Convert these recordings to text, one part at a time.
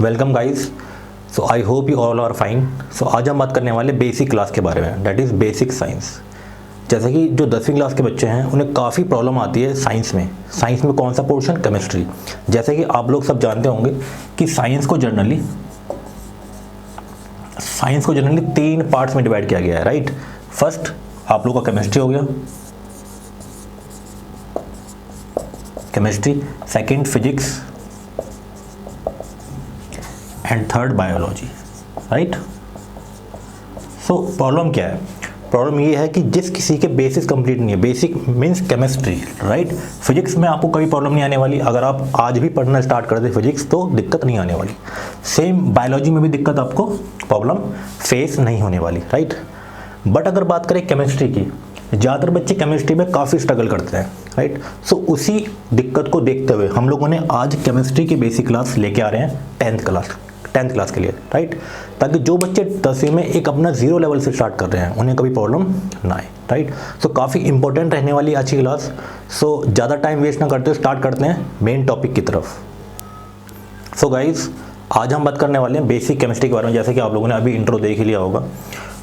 Welcome guys. So I hope you all are fine. So आज हम बात करने वाले बेसिक क्लास के बारे में, दैट इज़ बेसिक साइंस। जैसे कि जो 10वीं क्लास के बच्चे हैं उन्हें काफ़ी प्रॉब्लम आती है साइंस में। साइंस में कौन सा पोर्शन? केमिस्ट्री। जैसे कि आप लोग सब जानते होंगे कि साइंस को जनरली 3 पार्ट्स में डिवाइड किया गया है, राइट। फर्स्ट आप लोग का केमिस्ट्री हो गया, chemistry, second physics and third biology, right. So problem क्या है? प्रॉब्लम ये है कि जिस किसी के बेसिस कंप्लीट नहीं है, basic means chemistry, right. Physics में आपको कभी प्रॉब्लम नहीं आने वाली। अगर आप आज भी पढ़ना स्टार्ट कर दे फिजिक्स तो दिक्कत नहीं आने वाली। सेम बायोलॉजी में भी दिक्कत आपको प्रॉब्लम फेस नहीं होने वाली, राइट। बट अगर बात करें केमिस्ट्री की, ज़्यादातर बच्चे केमिस्ट्री में काफ़ी स्ट्रगल करते हैं, राइट। सो उसी दिक्कत को देखते हुए हम लोगों ने आज केमिस्ट्री की बेसिक क्लास लेके आ रहे हैं 10th क्लास के लिए, राइट। ताकि जो बच्चे 10वीं में एक अपना 0 लेवल से स्टार्ट कर रहे हैं उन्हें कभी प्रॉब्लम ना आए, राइट। सो काफ़ी इंपॉर्टेंट रहने वाली आज की क्लास। सो ज़्यादा टाइम वेस्ट ना करते हुए स्टार्ट करते हैं मेन टॉपिक की तरफ। सो गाइज, आज हम बात करने वाले हैं बेसिक केमिस्ट्री के बारे में। जैसे कि आप लोगों ने अभी इंट्रो देख ही लिया होगा।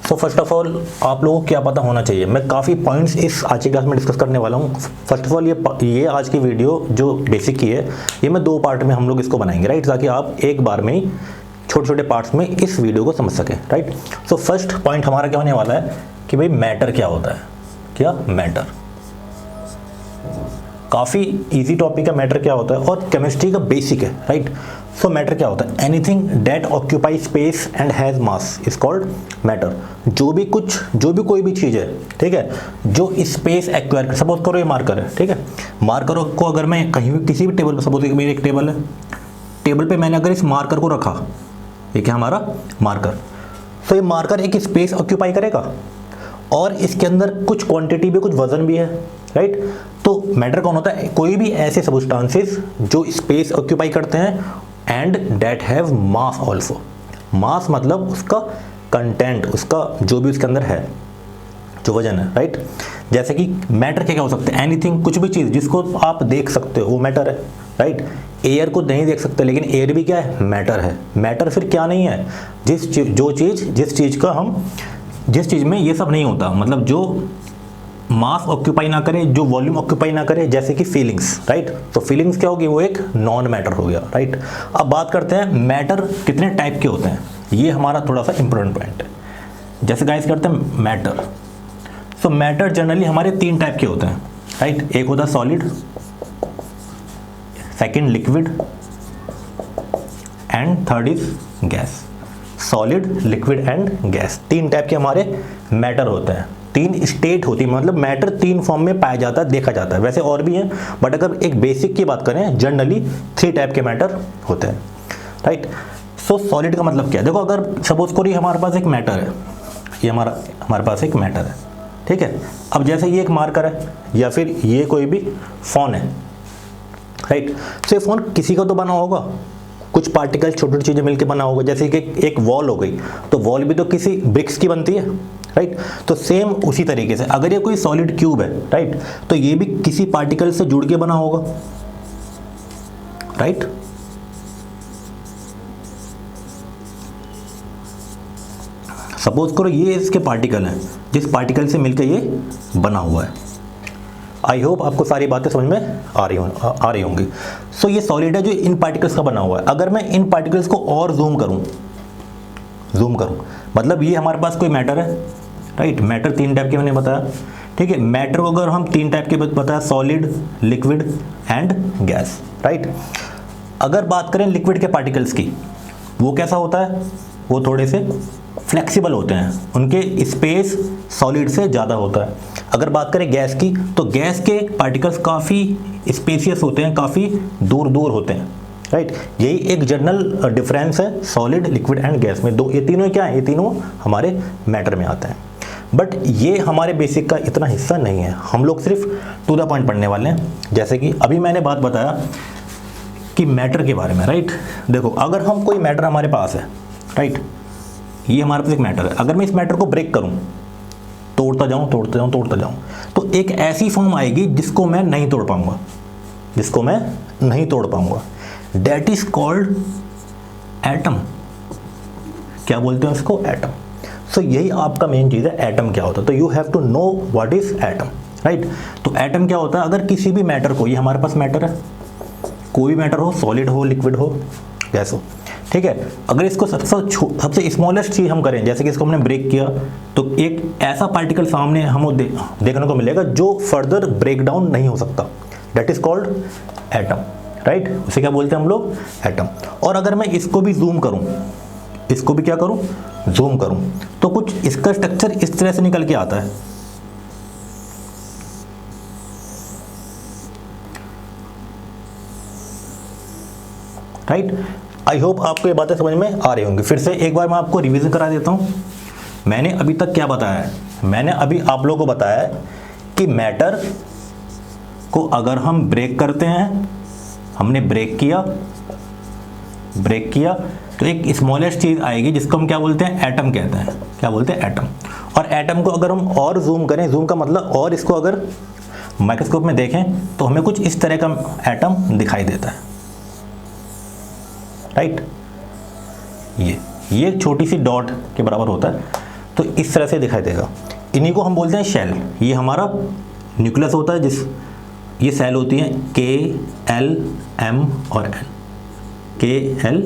सो फर्स्ट ऑफ ऑल आप लोगों को क्या पता होना चाहिए, मैं काफ़ी पॉइंट्स इस आज की क्लास में डिस्कस करने वाला हूँ। फर्स्ट ऑफ ऑल ये आज की वीडियो जो बेसिक की है ये मैं 2 पार्ट में हम लोग इसको बनाएंगे, राइट। ताकि आप एक बार में ही छोटे छोटे पार्ट्स में इस वीडियो को समझ सकें, राइट। सो फर्स्ट पॉइंट हमारा क्या होने वाला है कि भाई मैटर क्या होता है। क्या मैटर? काफ़ी इजी टॉपिक है मैटर क्या होता है और केमिस्ट्री का बेसिक है, राइट। सो मैटर क्या होता है? Anything that occupy space and has mass is called matter. जो भी कोई भी चीज़ है, ठीक है, जो स्पेस एक्वायर कर, सपोज करो ये मार्कर है, ठीक है। मार्कर को अगर मैं कहीं भी किसी भी टेबल पर, सपोज मेरी एक टेबल है, टेबल पे मैंने अगर इस मार्कर को रखा, ये क्या हमारा मार्कर, तो ये मार्कर एक स्पेस ऑक्यूपाई करेगा और इसके अंदर कुछ क्वांटिटी भी, कुछ वजन भी है, राइट। तो मैटर कौन होता है? कोई भी ऐसे सबस्टांसेस जो स्पेस ऑक्यूपाई करते हैं and that have mass also. Mass मतलब उसका कंटेंट, उसका जो भी उसके अंदर है, जो वजन है, राइट। जैसे कि मैटर क्या हो सकते हैं? एनीथिंग, कुछ भी चीज़ जिसको आप देख सकते हो वो मैटर है, राइट। एयर को नहीं देख सकते लेकिन एयर भी क्या है? मैटर है। मैटर फिर क्या नहीं है? जिस चीज़ में ये सब नहीं होता, मतलब जो मास ऑक्यूपाई ना करे, जो वॉल्यूम ऑक्यूपाई ना करे, जैसे कि फीलिंग्स, राइट। तो फीलिंग्स क्या होगी? वो एक नॉन मैटर हो गया, राइट। अब बात करते हैं मैटर कितने टाइप के होते हैं, ये हमारा थोड़ा सा इंपॉर्टेंट पॉइंट है। जैसे गाइस करते हैं मैटर। सो मैटर जनरली हमारे 3 टाइप के होते हैं, राइट। एक होता है solid, second liquid and third is gas. Solid, liquid and gas, 3 type के हमारे मैटर होते हैं। 3 स्टेट होती है, मतलब मैटर 3 फॉर्म में पाया जाता है, देखा जाता है। वैसे और भी हैं बट अगर एक बेसिक की बात करें जनरली 3 टाइप के मैटर होते हैं, राइट। सो सॉलिड का मतलब क्या है? देखो, अगर सपोज करिए हमारे पास एक मैटर है, ये हमारे पास एक मैटर है, ठीक है। अब जैसे ये एक मार्कर है या फिर ये कोई भी फोन है, राइट। सो ये फोन किसी का तो बना होगा, कुछ पार्टिकल, छोटी छोटी चीज़ें मिलकर बना होगा। जैसे कि एक वॉल हो गई, तो वॉल भी तो किसी ब्रिक्स की बनती है, राइट। तो सेम उसी तरीके से अगर ये कोई सॉलिड क्यूब है, राइट, तो ये भी किसी पार्टिकल से जुड़ के बना होगा, राइट। सपोज करो ये इसके पार्टिकल हैं, जिस पार्टिकल से मिलकर ये बना हुआ है। आई होप आपको सारी बातें समझ में आ रही होंगी। सो ये सॉलिड है जो इन पार्टिकल्स का बना हुआ है। अगर मैं इन पार्टिकल्स को और जूम करूं, मतलब ये हमारे पास कोई मैटर है, राइट। मैटर 3 टाइप के मैंने बताया, ठीक है। मैटर को अगर हम 3 टाइप के बताया, solid, liquid and gas, right. अगर बात करें लिक्विड के पार्टिकल्स की, वो कैसा होता है? वो थोड़े से फ्लेक्सिबल होते हैं, उनके स्पेस सॉलिड से ज़्यादा होता है। अगर बात करें गैस की, तो गैस के पार्टिकल्स काफ़ी स्पेसियस होते हैं, काफ़ी दूर दूर होते हैं, राइट। यही एक जनरल डिफरेंस है सॉलिड, लिक्विड एंड गैस में। ये तीनों क्या है? ये तीनों हमारे मैटर में आते हैं। बट ये हमारे बेसिक का इतना हिस्सा नहीं है, हम लोग सिर्फ टू द पॉइंट पढ़ने वाले हैं। जैसे कि अभी मैंने बात बताया कि मैटर के बारे में, राइट। देखो, अगर हम कोई मैटर हमारे पास है, राइट, ये हमारे पास एक मैटर है। अगर मैं इस मैटर को ब्रेक करूं, तोड़ता जाऊं, तो एक ऐसी फॉर्म आएगी जिसको मैं नहीं तोड़ पाऊंगा, दैट इज कॉल्ड एटम, क्या बोलते हैं उसको, एटम। सो यही आपका मेन चीज़ है, एटम क्या होता है। तो you have to know what is atom, right. तो एटम क्या होता है, अगर किसी भी मैटर को, ये हमारे पास मैटर है, कोई भी मैटर हो, सॉलिड हो, लिक्विड हो, गैस हो, ठीक है, अगर इसको सबसे स्मॉलेस्ट चीज़ हम करें, जैसे कि इसको हमने ब्रेक किया, तो एक ऐसा पार्टिकल सामने हमें देखने को मिलेगा जो फर्दर ब्रेक डाउन नहीं हो सकता, that is called atom, right. उसे क्या बोलते हैं हम लोग, एटम। और अगर मैं इसको भी जूम करूं, इसको भी क्या करूं, जूम करूं, तो कुछ इसका स्ट्रक्चर इस तरह से निकल के आता है, राइट। आई होप आपको ये बातें समझ में आ रही होंगी। फिर से एक बार मैं आपको रिवीजन करा देता हूँ। मैंने अभी तक क्या बताया है, मैंने अभी आप लोगों को बताया है कि मैटर को अगर हम ब्रेक करते हैं, हमने ब्रेक किया तो एक स्मॉलेस्ट चीज़ आएगी जिसको हम क्या बोलते हैं, एटम कहते हैं। क्या बोलते हैं, एटम। और एटम को अगर हम और जूम करें, जूम का मतलब और इसको अगर माइक्रोस्कोप में देखें तो हमें कुछ इस तरह का एटम दिखाई देता है, राइट। ये एक छोटी सी डॉट के बराबर होता है, तो इस तरह से दिखाई देगा। इन्हीं को हम बोलते हैं शेल। ये हमारा न्यूक्लियस होता है, ये सेल होती हैं KLM और N,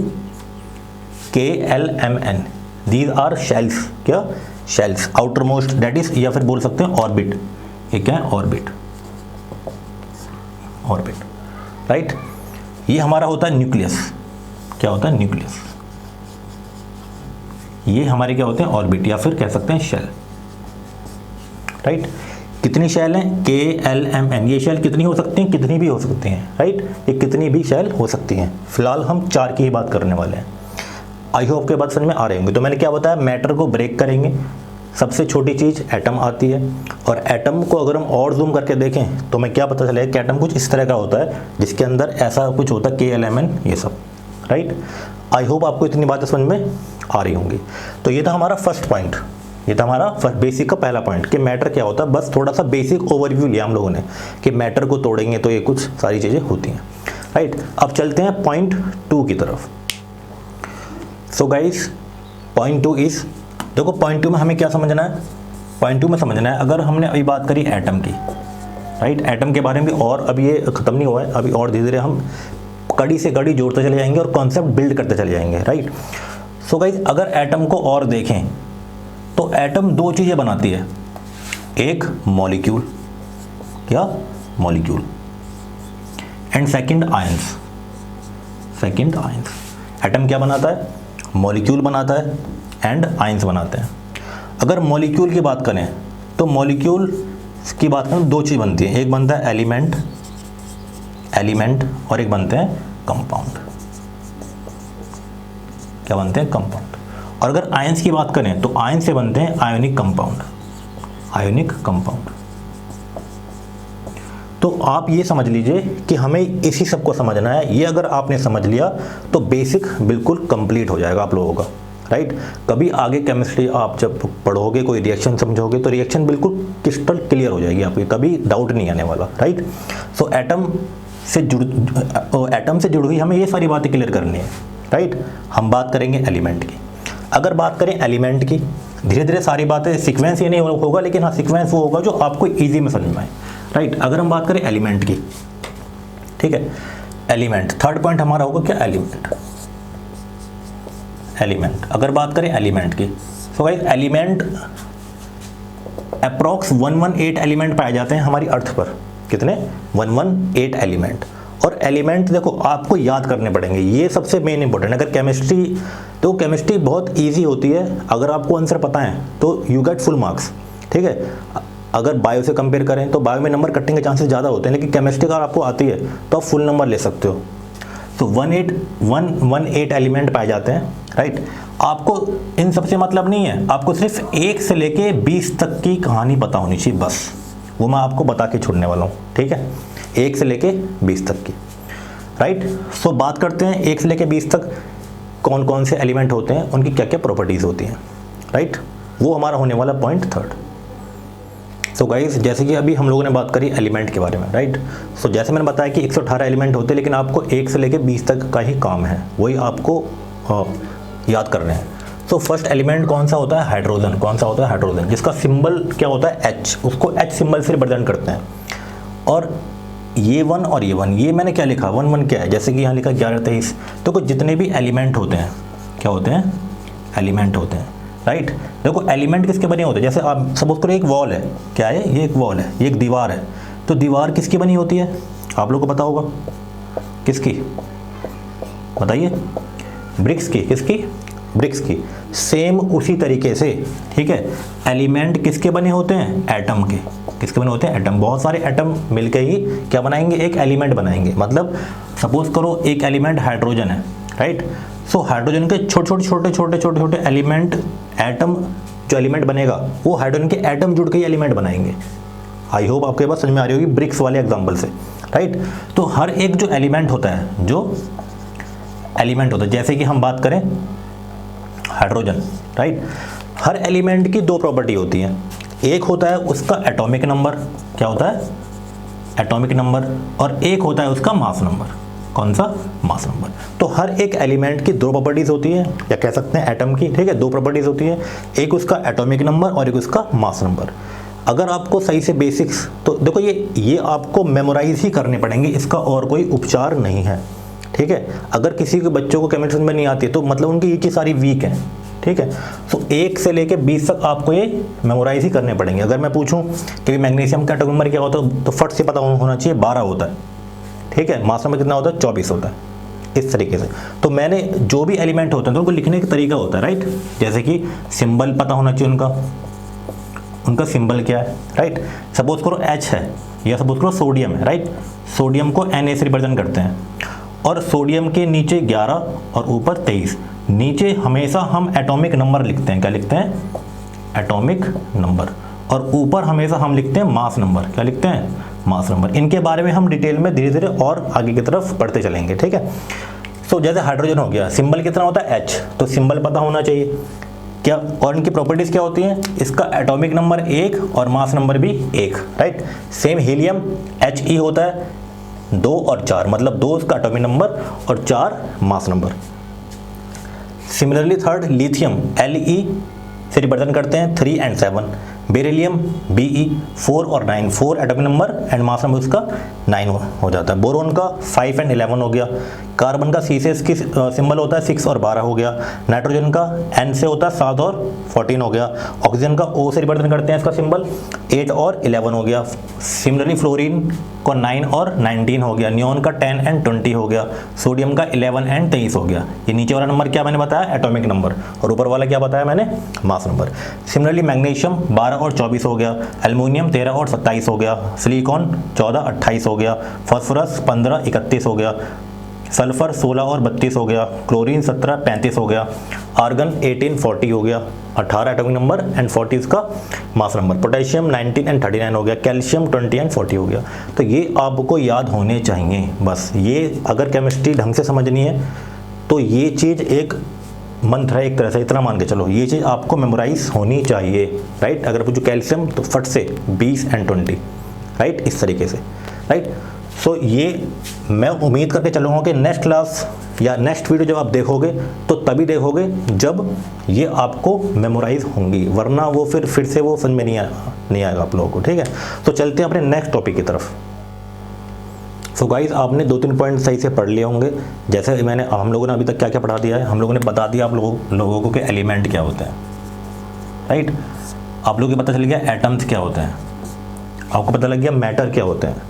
KLMN, these are shells. क्या, shells. Outermost that is, या फिर बोल सकते हैं ऑर्बिट। ये क्या है, ऑर्बिट, राइट। ये हमारा होता है न्यूक्लियस। क्या होता है, न्यूक्लियस। ये हमारे क्या होते हैं, ऑर्बिट, या फिर कह सकते हैं शेल, राइट। कितनी शेल हैं, KLMN। ये शेल कितनी हो सकती हैं, कितनी भी हो सकती हैं, राइट। ये कितनी भी शेल हो सकती हैं। फिलहाल हम 4 की ही बात करने वाले हैं। आई होप के बात समझ में आ रहे होंगे। तो मैंने क्या बताया, मैटर को ब्रेक करेंगे, सबसे छोटी चीज़ एटम आती है। और एटम को अगर हम और जूम करके देखें तो हमें क्या पता चलेगा कि एटम कुछ इस तरह का होता है, जिसके अंदर ऐसा कुछ होता है, KLMN, ये सब, राइट। आई होप आपको इतनी बातें समझ में आ रही होंगी। तो ये था हमारा फर्स्ट पॉइंट, ये था हमारा बेसिक का पहला पॉइंट कि मैटर क्या होता है। बस थोड़ा सा बेसिक ओवरव्यू लिया हम लोगों ने कि मैटर को तोड़ेंगे तो ये कुछ सारी चीज़ें होती हैं, राइट। अब चलते हैं पॉइंट 2 की तरफ। सो गाइस, पॉइंट 2 इज, देखो पॉइंट 2 में हमें क्या समझना है, पॉइंट 2 में समझना है, अगर हमने अभी बात करी एटम की, राइट, एटम के बारे में भी, और अभी ये ख़त्म नहीं हुआ है, अभी और धीरे धीरे हम कड़ी से कड़ी जोड़ते चले जाएंगे और कॉन्सेप्ट बिल्ड करते चले जाएंगे, राइट। सो गाइस, अगर एटम को और देखें तो एटम 2 चीज़ें बनाती है, एक मॉलिक्यूल, क्या, molecule, and second ions. Atom क्या बनाता है, मॉलिक्यूल बनाता है एंड आयंस बनाते हैं। अगर मॉलिक्यूल की बात करें तो मॉलिक्यूल की बात करें 2 चीज़ बनती है, एक बनता है एलिमेंट और एक बनते हैं कंपाउंड। क्या बनते हैं, कंपाउंड। और अगर आयंस की बात करें तो आयंस से बनते हैं आयोनिक कंपाउंड। तो आप ये समझ लीजिए कि हमें इसी सब को समझना है। ये अगर आपने समझ लिया तो बेसिक बिल्कुल कंप्लीट हो जाएगा आप लोगों का, राइट। कभी आगे केमिस्ट्री आप जब पढ़ोगे, कोई रिएक्शन समझोगे तो रिएक्शन बिल्कुल क्रिस्टल क्लियर हो जाएगी आपकी, कभी डाउट नहीं आने वाला, राइट। सो एटम से जुड़ गई हमें ये सारी बातें क्लियर करनी है, राइट। हम बात करेंगे एलिमेंट की। अगर बात करें एलिमेंट की, धीरे धीरे सारी बातें, सीक्वेंस ये नहीं होगा, लेकिन हाँ सीक्वेंस वो होगा जो आपको इजी में समझ में आए, राइट। अगर हम बात करें एलिमेंट की, ठीक है, एलिमेंट, थर्ड पॉइंट हमारा होगा क्या, एलिमेंट। अगर बात करें एलिमेंट की, so guys element approx 118 element पाए जाते हैं हमारी अर्थ पर। कितने, 118 एलिमेंट। और एलिमेंट देखो आपको याद करने पड़ेंगे, ये सबसे मेन इंपॉर्टेंट। अगर केमिस्ट्री, तो केमिस्ट्री बहुत इजी होती है, अगर आपको आंसर पता है तो यू गेट फुल मार्क्स, ठीक है। अगर बायो से कंपेयर करें तो बायो में नंबर कटने के चांसेस ज़्यादा होते हैं, लेकिन केमिस्ट्री अगर आपको आती है तो आप फुल नंबर ले सकते हो। तो 118 एलिमेंट पाए जाते हैं, राइट। आपको इन सबसे मतलब नहीं है, आपको सिर्फ 1 से लेके 20 तक की कहानी पता होनी चाहिए, बस वो मैं आपको बता के छोड़ने वाला हूँ, ठीक है। 1 से लेके 20 तक की, राइट। सो बात करते हैं 1 से लेके 20 तक कौन कौन से एलिमेंट होते हैं, उनकी क्या क्या प्रॉपर्टीज़ होती हैं, राइट। वो हमारा होने वाला पॉइंट 3rd। सो गाइस, जैसे कि अभी हम लोगों ने बात करी एलिमेंट के बारे में, राइट। सो जैसे मैंने बताया कि 118 एलिमेंट होते हैं, लेकिन आपको 1 से लेके 20 तक का ही काम है, वही आपको याद कर रहे हैं। तो फर्स्ट एलिमेंट कौन सा होता है? हाइड्रोजन। कौन सा होता है? हाइड्रोजन, जिसका सिंबल क्या होता है? H। उसको H सिंबल से रिप्रेजेंट करते हैं। और ये 1 और ये 1, ये मैंने क्या लिखा? 1 1 क्या है? जैसे कि यहाँ लिखा 11 23। तो कुछ जितने भी एलिमेंट होते हैं, क्या होते हैं? एलिमेंट होते हैं, राइट। देखो एलिमेंट किसके बने होते हैं? जैसे आप सपोज करो एक वॉल है, क्या है? ये एक वॉल है, ये एक दीवार है। तो दीवार किसकी बनी होती है? आप लोगों को पता होगा। किसकी? बताइए। ब्रिक्स की। किसकी? ब्रिक्स की। सेम उसी तरीके से, ठीक है, एलिमेंट किसके बने होते हैं? एटम के। किसके बने होते हैं? एटम। बहुत सारे एटम मिलकर ही क्या बनाएंगे? एक एलिमेंट बनाएंगे। मतलब सपोज करो एक एलिमेंट हाइड्रोजन है, राइट। सो हाइड्रोजन के छोटे छोटे एलिमेंट, एटम, जो एलिमेंट बनेगा वो हाइड्रोजन के एटम जुड़ के ही एलिमेंट बनाएंगे। आई होप आपके पास समझ में आ रही होगी ब्रिक्स वाले एग्जांपल से, राइट। तो हर एक जो एलिमेंट होता है, जो एलिमेंट होता है, जैसे कि हम बात करें हाइड्रोजन, राइट। हर एलिमेंट की दो प्रॉपर्टी होती है। एक होता है उसका एटॉमिक नंबर, क्या होता है? Atomic number. और एक होता है उसका मास नंबर। कौन सा? Mass number. तो हर एक एलिमेंट की दो प्रॉपर्टीज होती है, या कह सकते हैं एटम की, ठीक है, दो प्रॉपर्टीज होती है। एक उसका एटॉमिक नंबर और एक उसका मास नंबर। अगर आपको सही से बेसिक्स, तो देखो ये आपको मेमोराइज ही करने पड़ेंगे, इसका और कोई उपचार नहीं है, ठीक है। अगर किसी के बच्चों को केमिस्ट्री में नहीं आती है तो मतलब उनकी ये चीज़ सारी वीक है, ठीक है। तो 1 से लेके 20 तक आपको ये मेमोराइज ही करने पड़ेंगे। अगर मैं पूछूं कि मैग्नीशियम का एटॉमिक नंबर क्या होता है, तो फट से पता होना चाहिए 12 होता है, ठीक है। मास नंबर कितना होता है? 24 होता है, इस तरीके से। तो मैंने जो भी एलिमेंट होते हैं तो उनको लिखने का तरीका होता है, राइट। जैसे कि सिंबल पता होना चाहिए उनका सिंबल क्या है, राइट। सपोज करो H है, या सपोज करो सोडियम है, राइट। सोडियम को Na से रिप्रेजेंट करते हैं, और सोडियम के नीचे 11 और ऊपर 23। नीचे हमेशा हम एटॉमिक नंबर लिखते हैं। क्या लिखते हैं? Atomic number. और ऊपर हमेशा हम लिखते हैं मास नंबर। क्या लिखते हैं? Mass number. इनके बारे में हम डिटेल में धीरे धीरे और आगे की तरफ पढ़ते चलेंगे, ठीक है। सो जैसे हाइड्रोजन हो गया, सिंबल कितना होता है? H। तो सिंबल पता होना चाहिए क्या। और इनकी प्रॉपर्टीज क्या होती हैं? इसका एटॉमिक नंबर 1 और मास नंबर भी 1, राइट। सेम हीलियम He होता है 2 और 4, मतलब 2 उसका एटॉमिक नंबर और 4 mass number. Similarly third lithium Le से रिप्रेजेंट करते हैं 3 और 7। बेरिलियम Be 4 और 9, 4 atomic number and mass number उसका 9 हो जाता है। बोरोन का 5 और 11 हो गया। कार्बन का C से इसकी सिंबल होता है 6 और 12 हो गया। नाइट्रोजन का N से होता है 7 और 14 हो गया। ऑक्सीजन का O से रिप्रेजेंट करते हैं इसका सिंबल 8 और 11 हो गया। सिमिलरली फ्लोरीन का 9 और 19 हो गया। नियोन का 10 और 20 हो गया। सोडियम का 11 और 23 हो गया। ये नीचे वाला नंबर क्या मैंने बताया? Atomic number. और ऊपर वाला क्या बताया मैंने? Mass number. सिमिलरली मैग्नीशियम 12 और 24 हो गया। एल्युमिनियम 13 और 27 हो गया। सिलिकॉन 14 28 हो गया। फास्फोरस 15 31 हो गया। सल्फर 16 और 32 हो गया। क्लोरीन 17 35 हो गया। आर्गन 18 40 हो गया। 18 एटॉमिक नंबर एंड 40 इसका मास नंबर। पोटेशियम 19 और 39 हो गया। कैल्शियम 20 और 40 हो गया। तो ये आपको याद होने चाहिए बस। ये अगर केमिस्ट्री ढंग से समझनी है तो ये चीज़ एक मंत्र है एक तरह से, इतना मान के चलो। ये चीज़ आपको मेमोराइज होनी चाहिए, राइट। अगर पूछो कैल्शियम तो फट से 20 और 20, राइट, इस तरीके से, राइट। सो ये मैं उम्मीद करके चलूँगा कि नेक्स्ट क्लास या नेक्स्ट वीडियो जब आप देखोगे तो तभी देखोगे जब ये आपको मेमोराइज होंगी, वरना वो फिर से वो समझ में नहीं आएगा आप लोगों को, ठीक है। तो चलते हैं अपने नेक्स्ट टॉपिक की तरफ। सो गाइज आपने 2-3 पॉइंट सही से पढ़ लिए होंगे। जैसे मैंने हम लोगों ने अभी तक क्या क्या पढ़ा दिया है, हम लोगों ने बता दिया आप लोगों को कि एलिमेंट क्या होते हैं, राइट। आप लोगों को पता चल गया एटम्स क्या होते हैं, आपको पता लग गया मैटर क्या होते हैं,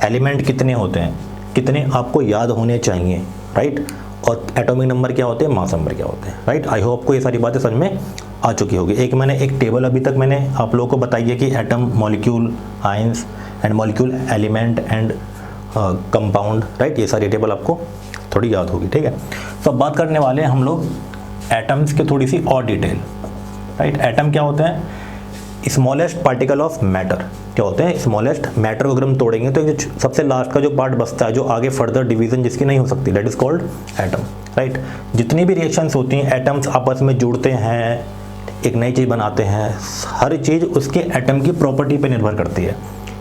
एलिमेंट कितने होते हैं, कितने आपको याद होने चाहिए, राइट। और एटॉमिक नंबर क्या होते हैं, मास नंबर क्या होते हैं, राइट। आई होप आपको ये सारी बातें समझ में आ चुकी होगी। एक टेबल अभी तक मैंने आप लोगों को बताई है कि atom, molecule, ions and molecule, element and compound, right. ये सारी टेबल आपको थोड़ी याद होगी, ठीक है। तो अब बात करने वाले हैं हम लोग एटम्स के थोड़ी सी और डिटेल, राइट। एटम क्या होते हैं? Smallest particle of matter. क्या होते हैं? स्मॉलेस्ट मैटर को अगर हम तोड़ेंगे तो सबसे लास्ट का जो पार्ट बचता है, जो आगे फर्दर डिवीजन जिसकी नहीं हो सकती, that is called atom, right. जितनी भी रिएक्शंस होती हैं, एटम्स आपस में जुड़ते हैं, एक नई चीज़ बनाते हैं, हर चीज़ उसके एटम की प्रॉपर्टी पे निर्भर करती है।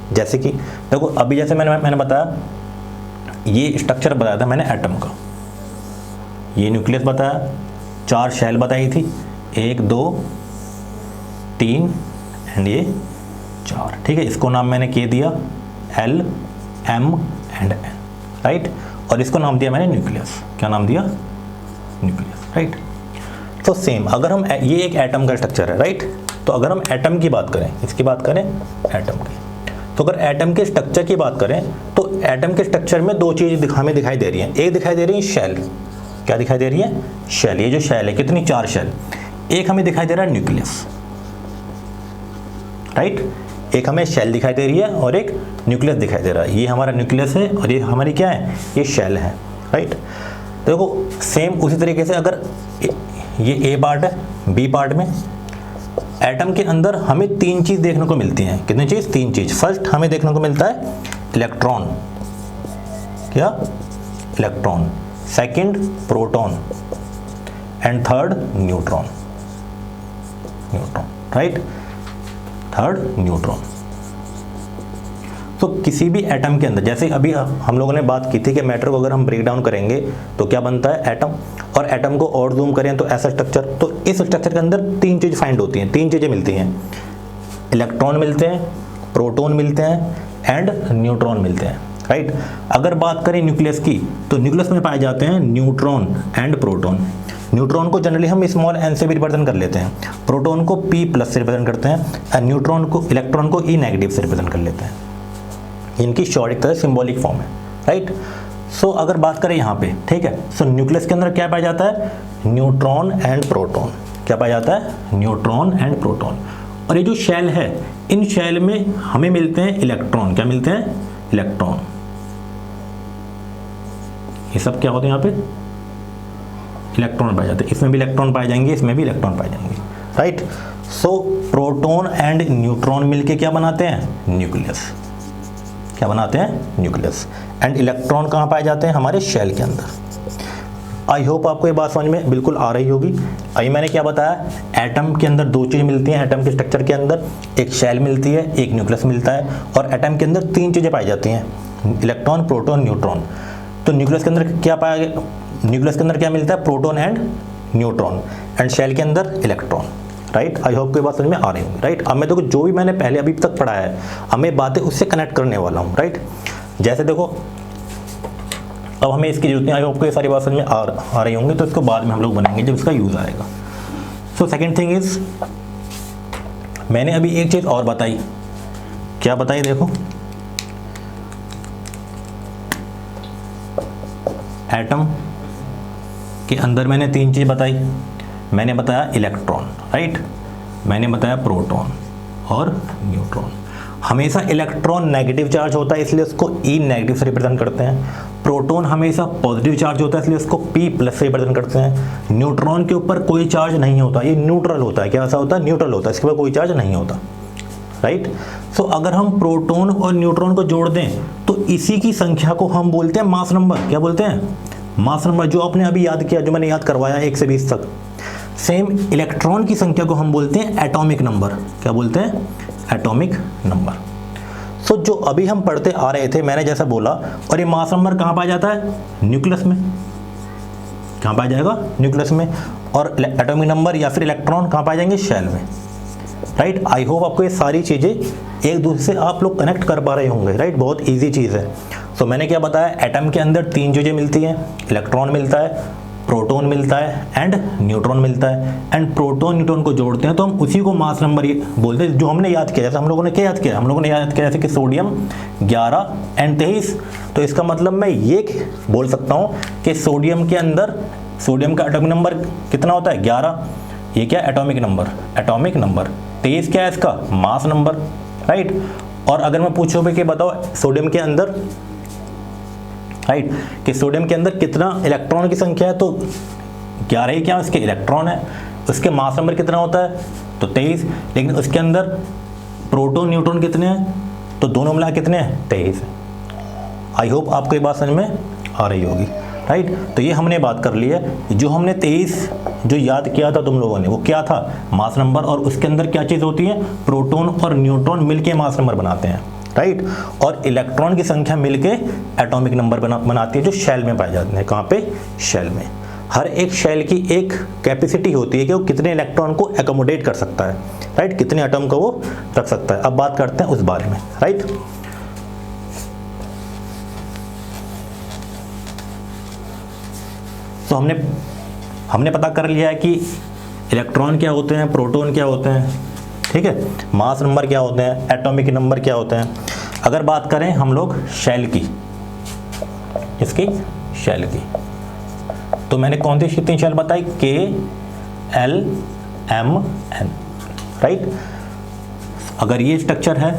जैसे कि देखो अभी जैसे मैंने बताया, ये स्ट्रक्चर बताया था मैंने एटम का, ये न्यूक्लियस बताया, 4 शेल बताई थी, 1 2 3 एंड ये 4, ठीक है। इसको नाम मैंने के दिया L M and N, right. और इसको नाम दिया मैंने न्यूक्लियस। क्या नाम दिया? Nucleus, right. तो सेम अगर हम, ये एक एटम का स्ट्रक्चर है, राइट। तो अगर हम एटम की बात करें, इसकी बात करें एटम की, तो अगर एटम के स्ट्रक्चर की बात करें तो एटम के स्ट्रक्चर में 2 चीज़ हमें दिखाई दे रही हैं। एक दिखाई दे रही है शेल। क्या दिखाई दे रही है? शेल। ये जो शेल है कितनी? 4 शेल। एक हमें दिखाई दे रहा है न्यूक्लियस, राइट। एक हमें शेल दिखाई दे रही है और एक न्यूक्लियस दिखाई दे रहा है। ये हमारा न्यूक्लियस है और ये हमारी क्या है? ये शेल है, राइट। देखो सेम उसी तरीके से अगर ये ए पार्ट है, बी पार्ट में एटम के अंदर हमें 3 चीज़ देखने को मिलती हैं। कितनी चीज़? 3 चीज़। फर्स्ट हमें देखने को मिलता है इलेक्ट्रॉन। क्या? Electron. Second proton and third neutron. Neutron, right. Third neutron. तो किसी भी एटम के अंदर, जैसे अभी हम लोगों ने बात की थी कि मैटर को अगर हम ब्रेक डाउन करेंगे तो क्या बनता है? एटम। और एटम को और जूम करें तो ऐसा स्ट्रक्चर। तो इस स्ट्रक्चर के अंदर 3 चीज़ फाइंड होती हैं, 3 चीज़ें मिलती हैं। इलेक्ट्रॉन मिलते हैं, प्रोटॉन मिलते हैं एंड न्यूट्रॉन मिलते हैं, राइट। अगर बात करें न्यूक्लियस की, तो न्यूक्लियस में पाए जाते हैं न्यूट्रॉन एंड प्रोटॉन। न्यूट्रॉन को जनरली हम स्मॉल n से भी रिप्रेजेंट कर लेते हैं, प्रोटॉन को P+ से रिप्रेजेंट करते हैं और न्यूट्रॉन को, इलेक्ट्रॉन को E- से रिप्रेजेंट कर लेते हैं। इनकी शॉर्ट एक तरह सिंबॉलिक फॉर्म है, राइट। सो अगर बात करें यहाँ पे, ठीक है। सो न्यूक्लियस के अंदर क्या पाया जाता है? Neutron and proton. क्या पाया जाता है? Neutron and proton. और ये जो शेल है, इन शेल में हमें मिलते हैं इलेक्ट्रॉन। क्या मिलते हैं? इलेक्ट्रॉन। ये सब क्या होते हैं? यहाँ पे इलेक्ट्रॉन पाए जाते हैं। इसमें भी इलेक्ट्रॉन पाए जाएंगे, इसमें भी इलेक्ट्रॉन पाए जाएंगे, right. So proton and neutron मिलके क्या बनाते हैं? न्यूक्लियस। क्या बनाते हैं? न्यूक्लियस। एंड इलेक्ट्रॉन कहाँ पाए जाते हैं? हमारे शेल के अंदर। आई होप आपको ये बात समझ में बिल्कुल आ रही होगी। अभी मैंने क्या बताया? एटम के अंदर 2 चीज़ मिलती हैं। एटम के स्ट्रक्चर के अंदर एक शेल मिलती है, एक न्यूक्लियस मिलता है। और एटम के अंदर 3 चीज़ें पाई जाती हैं, इलेक्ट्रॉन, प्रोटॉन, न्यूट्रॉन। तो न्यूक्लियस के अंदर क्या पाया गया? न्यूक्लियस के अंदर क्या मिलता है? Proton and neutron. And shell के अंदर इलेक्ट्रॉन, राइट। आई होप कोई बात समझ में आ रही होगी, राइट। अब मैं देखो जो भी मैंने पहले अभी तक पढ़ाया है, अब मैं बातें उससे कनेक्ट करने वाला हूँ, राइट। जैसे देखो अब हमें इसकी जरूरत नहीं, आई होप को ये सारी बात समझ में आ रही होंगी। तो इसको बाद में हम लोग बनाएंगे जब इसका यूज़ आएगा। सो सेकेंड थिंग इज, मैंने अभी एक चीज़ और बताई। क्या बताई? देखो एटम के अंदर मैंने 3 चीज़ बताई। मैंने बताया इलेक्ट्रॉन, राइट। मैंने बताया प्रोटॉन और न्यूट्रॉन। हमेशा इलेक्ट्रॉन नेगेटिव चार्ज होता है, इसलिए उसको E- से रिप्रेजेंट करते हैं। प्रोटॉन हमेशा पॉजिटिव चार्ज होता है, इसलिए उसको P+ से रिप्रेजेंट करते हैं। न्यूट्रॉन के ऊपर कोई चार्ज नहीं होता, ये न्यूट्रल होता है। क्या ऐसा होता है? न्यूट्रल होता है, इसके ऊपर कोई चार्ज नहीं होता, राइट। सो अगर हम प्रोटॉन और न्यूट्रॉन को जोड़ दें तो इसी की संख्या को हम बोलते हैं मास नंबर। क्या बोलते हैं? Mass number. जो आपने अभी याद किया, जो मैंने याद करवाया 1 से 20 तक। सेम इलेक्ट्रॉन की संख्या को हम बोलते हैं एटॉमिक नंबर। क्या बोलते हैं? Atomic number. सो जो अभी हम पढ़ते आ रहे थे, मैंने जैसा बोला, और ये मास नंबर कहाँ पाया जाता है? न्यूक्लियस में। कहाँ पाया जाएगा? न्यूक्लियस में। और एटॉमिक नंबर या फिर इलेक्ट्रॉन कहाँ पाए जाएंगे? शेल में, राइट। आई होप आपको ये सारी चीज़ें एक दूसरे से आप लोग कनेक्ट कर पा रहे होंगे, राइट। बहुत ईजी चीज़ है। सो मैंने क्या बताया? एटम के अंदर 3 चीज़ें मिलती हैं, इलेक्ट्रॉन मिलता है, प्रोटॉन मिलता है एंड न्यूट्रॉन मिलता है। एंड प्रोटॉन न्यूट्रॉन को जोड़ते हैं तो हम उसी को मास नंबर बोलते हैं, जो हमने याद किया। जैसे हम लोगों ने क्या याद किया? हम लोगों ने याद किया जैसे कि सोडियम 11 एंड 23। तो इसका मतलब मैं ये बोल सकता हूँ कि सोडियम के अंदर, सोडियम का एटॉमिक नंबर कितना होता है? 11। ये क्या? Atomic number. Atomic number. 23 क्या है इसका? Mass number, right. और अगर मैं पूछूँ कि बताओ सोडियम के अंदर, राइट, कि सोडियम के अंदर कितना इलेक्ट्रॉन की संख्या है? तो 11 ही क्या उसके इलेक्ट्रॉन है। उसके मास नंबर कितना होता है? तो 23। लेकिन उसके अंदर प्रोटॉन न्यूट्रॉन कितने हैं? तो दोनों मिला कितने हैं? 23। आई होप आपको ये बात समझ में आ रही होगी, राइट। तो ये हमने बात कर ली है। जो हमने 23 जो याद किया था तुम लोगों ने, वो क्या था? Mass number. और उसके अंदर क्या चीज़ होती है? प्रोटॉन और न्यूट्रॉन मिलके मास नंबर बनाते हैं, राइट। और इलेक्ट्रॉन की संख्या मिलके एटॉमिक नंबर बनाती है, जो शेल में पाए जाते हैं। कहाँ पे? शेल में। हर एक शेल की एक कैपेसिटी होती है कि वो कितने इलेक्ट्रॉन को एकोमोडेट कर सकता है, राइट, कितने एटम को वो रख सकता है। अब बात करते हैं उस बारे में, राइट। तो हमने पता कर लिया है कि इलेक्ट्रॉन क्या होते हैं, प्रोटॉन क्या होते हैं, ठीक है, मास नंबर क्या होते हैं, एटॉमिक नंबर क्या होते हैं। अगर बात करें हम लोग शेल की, इसकी शेल की, तो मैंने कौन सी कितनी शेल बताई, के एल एम एन, राइट। अगर ये स्ट्रक्चर है,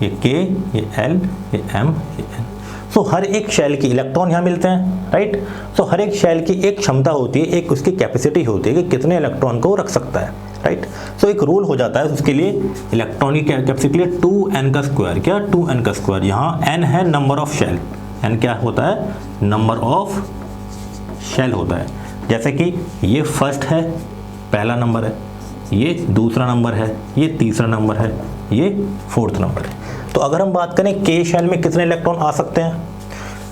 ये के, ये एल, ये एम, ये एन। सो हर एक शेल की इलेक्ट्रॉन यहाँ मिलते हैं, राइट। सो हर एक शेल की एक क्षमता होती है, एक उसकी कैपेसिटी होती है कि कितने इलेक्ट्रॉन को रख सकता है, राइट। सो एक रूल हो जाता है उसके लिए, इलेक्ट्रॉन की कैपेसिटी है 2n का स्क्वायर, क्या 2n का स्क्वायर। यहाँ n है नंबर ऑफ शेल, n क्या होता है, नंबर ऑफ शेल होता है। जैसे कि ये फर्स्ट है, पहला नंबर है, ये दूसरा नंबर है, ये तीसरा नंबर है, ये फोर्थ नंबर है। तो अगर हम बात करें के शेल में कितने इलेक्ट्रॉन आ सकते हैं,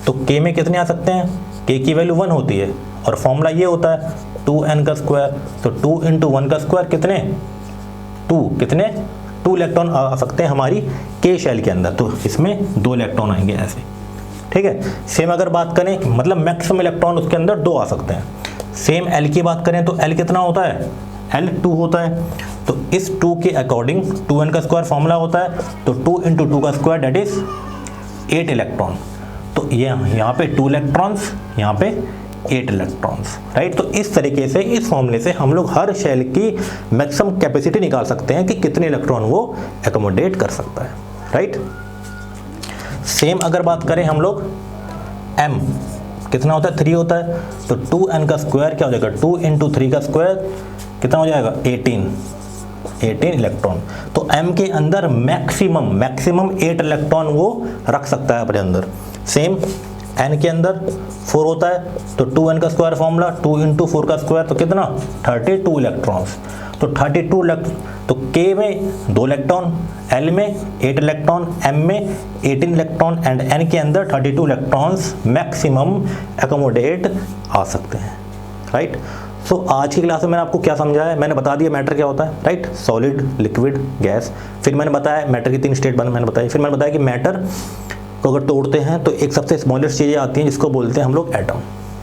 तो के में कितने आ सकते हैं, के की वैल्यू 1 होती है और फॉर्मूला ये होता है 2n का स्क्वायर। तो 2 × 1 का स्क्वायर कितने, 2, कितने 2 इलेक्ट्रॉन आ सकते हैं हमारी के शेल के अंदर। तो इसमें 2 इलेक्ट्रॉन आएंगे ऐसे, ठीक है। सेम अगर बात करें, मतलब मैक्सिमम इलेक्ट्रॉन उसके अंदर 2 आ सकते हैं। सेम एल की बात करें तो एल कितना होता है, एल 2 होता है। तो इस 2 के अकॉर्डिंग 2n का स्क्वायर फॉर्मूला होता है, तो 2 × 2 का स्क्वायर दैट इज 8 इलेक्ट्रॉन। तो ये यहाँ पे 2 इलेक्ट्रॉन्स, यहाँ पे 8 इलेक्ट्रॉन्स, राइट। तो इस तरीके से, इस फॉर्मूले से हम लोग हर शेल की मैक्सिमम कैपेसिटी निकाल सकते हैं कि कितने इलेक्ट्रॉन वो एकोमोडेट कर सकता है, राइट। सेम अगर बात करें हम लोग, m कितना होता है, 3 होता है। तो 2n का स्क्वायर क्या हो जाएगा, 2 × 3 का स्क्वायर कितना हो जाएगा, 18 इलेक्ट्रॉन। तो m के अंदर मैक्सिमम 8 इलेक्ट्रॉन वो रख सकता है अपने अंदर। सेम n के अंदर 4 होता है, तो 2n का स्क्वायर फॉर्मूला 2 × 4 का स्क्वायर, तो कितना 32 इलेक्ट्रॉन्स। तो 32 तो k में 2 इलेक्ट्रॉन, l में 8 इलेक्ट्रॉन, m में 18 इलेक्ट्रॉन एंड n के अंदर 32 इलेक्ट्रॉन्स मैक्सिमम एकोमोडेट आ सकते हैं, राइट। सो आज की क्लास में मैंने आपको क्या समझाया है, मैंने बता दिया मैटर क्या होता है, राइट, सॉलिड, लिक्विड, गैस। फिर मैंने बताया मैटर की 3 स्टेट मैंने बताई। फिर मैंने बताया कि मैटर को अगर तोड़ते हैं तो एक सबसे स्मॉलेस्ट चीज़ें आती हैं जिसको बोलते हैं हम लोग एटम,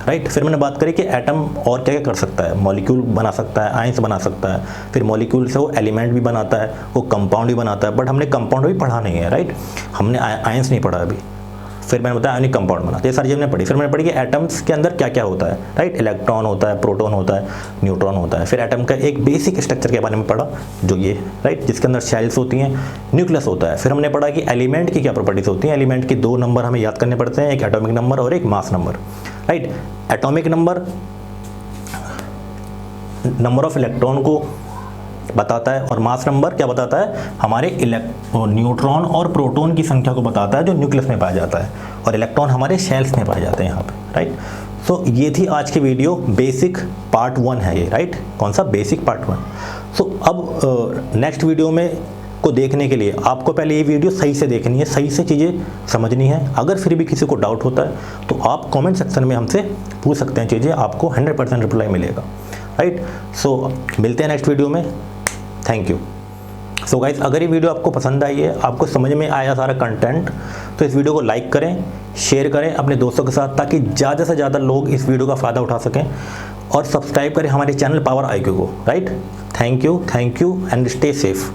राइट। फिर मैंने बात करी कि एटम और क्या क्या कर सकता है, मॉलिक्यूल बना सकता है, आयंस बना सकता है। फिर मॉलिक्यूल से वो एलिमेंट भी बनाता है, वो कंपाउंड भी बनाता है, बट हमने कंपाउंड भी पढ़ा नहीं है, राइट, हमने आयंस नहीं पढ़ा अभी। फिर मैंने बताया आयनिक कंपाउंड बना, ये सारी चीज़ें मैंने पढ़ी। फिर मैंने पढ़ी कि एटम्स के अंदर क्या क्या होता है, राइट, इलेक्ट्रॉन होता है, प्रोटॉन होता है, न्यूट्रॉन होता है। फिर एटम का एक बेसिक स्ट्रक्चर के बारे में पढ़ा, जो ये, राइट, जिसके अंदर शेल्स होती हैं, न्यूक्लियस होता है। फिर हमने पढ़ा कि एलिमेंट की क्या प्रॉपर्टीज होती हैं। एलिमेंट की 2 नंबर हमें याद करने पड़ते हैं, एक एटॉमिक नंबर और एक mass number, right. Atomic number number of electron को बताता है और मास नंबर क्या बताता है, हमारे न्यूट्रॉन और प्रोटॉन की संख्या को बताता है जो न्यूक्लियस में पाया जाता है, और इलेक्ट्रॉन हमारे शेल्स में पाए जाते हैं यहाँ पे, राइट। सो ये थी आज की वीडियो, बेसिक पार्ट 1 है ये, राइट, कौन सा, बेसिक पार्ट 1। सो अब नेक्स्ट वीडियो में को देखने के लिए आपको पहले ये वीडियो सही से देखनी है, सही से चीज़ें समझनी है। अगर फिर भी किसी को डाउट होता है तो आप कमेंट सेक्शन में हमसे पूछ सकते हैं चीज़ें, आपको 100% रिप्लाई मिलेगा, राइट। सो मिलते हैं नेक्स्ट वीडियो में, थैंक यू। सो गाइस, अगर ये वीडियो आपको पसंद आई है, आपको समझ में आया सारा कंटेंट, तो इस वीडियो को लाइक करें, शेयर करें अपने दोस्तों के साथ, ताकि ज़्यादा से ज़्यादा लोग इस वीडियो का फ़ायदा उठा सकें, और सब्सक्राइब करें हमारे चैनल पावर IQ को, right. Thank you and stay safe.